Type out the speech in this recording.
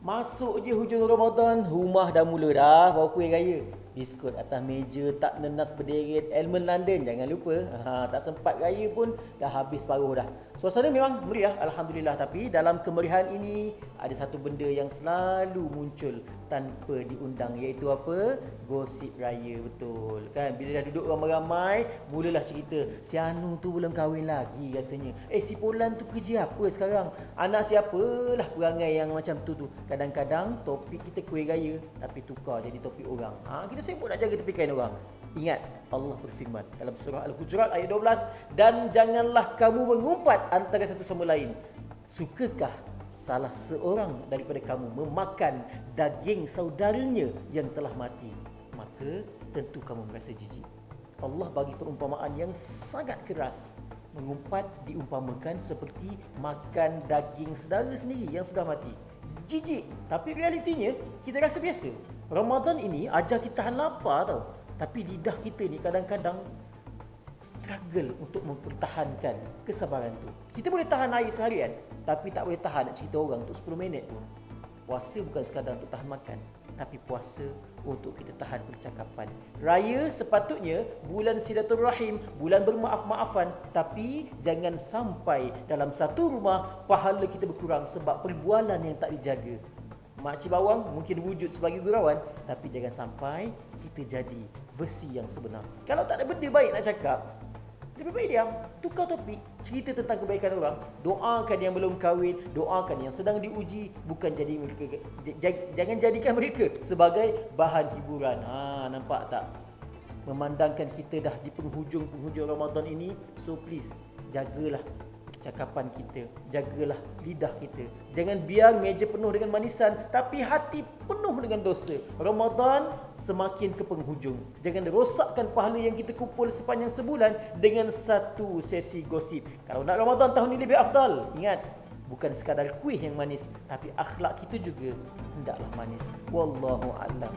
Masuk je hujung Ramadan, rumah dah mula dah bawa kuih raya. Biskut atas meja, tak nenas berderet, elemen London jangan lupa. Tak sempat raya pun dah habis paruh dah. Suasana memang meriah, Alhamdulillah. Tapi dalam kemeriahan ini ada satu benda yang selalu muncul tanpa diundang, iaitu apa? Gosip raya, betul kan? Bila dah duduk ramai-ramai, mulalah cerita, si Anu tu belum kahwin lagi rasanya. Si Polan tu kerja apa sekarang? Anak siapalah perangai yang macam tu. Kadang-kadang topik kita kuih raya tapi tukar jadi topik orang. Kita sibuk nak jaga tepi kain orang. Ingat, Allah berfirman dalam surah Al-Hujurat ayat 12, dan janganlah kamu mengumpat antara satu sama lain. Sukakah salah seorang daripada kamu memakan daging saudaranya yang telah mati? Maka tentu kamu merasa jijik. Allah bagi perumpamaan yang sangat keras. Mengumpat diumpamakan seperti makan daging saudara sendiri yang sudah mati. Jijik, tapi realitinya kita rasa biasa. Ramadan ini ajar kita tahan lapar tau. Tapi lidah kita ni kadang-kadang struggle untuk mempertahankan kesabaran tu. Kita boleh tahan air seharian, tapi tak boleh tahan nak cerita orang untuk 10 minit pun. Puasa bukan sekadar untuk tahan makan, tapi puasa untuk kita tahan percakapan. Raya sepatutnya bulan silaturahim, bulan bermaaf-maafan, tapi jangan sampai dalam satu rumah pahala kita berkurang sebab perbualan yang tak dijaga. Makcik bawang mungkin wujud sebagai gurauan, tapi jangan sampai kita jadi versi yang sebenar. Kalau tak ada benda baik nak cakap, lebih baik diam, tukar topik, cerita tentang kebaikan orang, doakan yang belum kahwin, doakan yang sedang diuji, bukan jadi mereka, jangan jadikan mereka sebagai bahan hiburan. Nampak tak? Memandangkan kita dah di penghujung Ramadan ini, so please jagalah cakapan kita, jagalah lidah kita. Jangan biar meja penuh dengan manisan tapi hati penuh dengan dosa. Ramadan semakin ke penghujung, jangan rosakkan pahala yang kita kumpul sepanjang sebulan dengan satu sesi gosip. Kalau nak Ramadan tahun ini lebih afdal, ingat, bukan sekadar kuih yang manis, tapi akhlak kita juga hendaklah manis. Wallahu a'lam.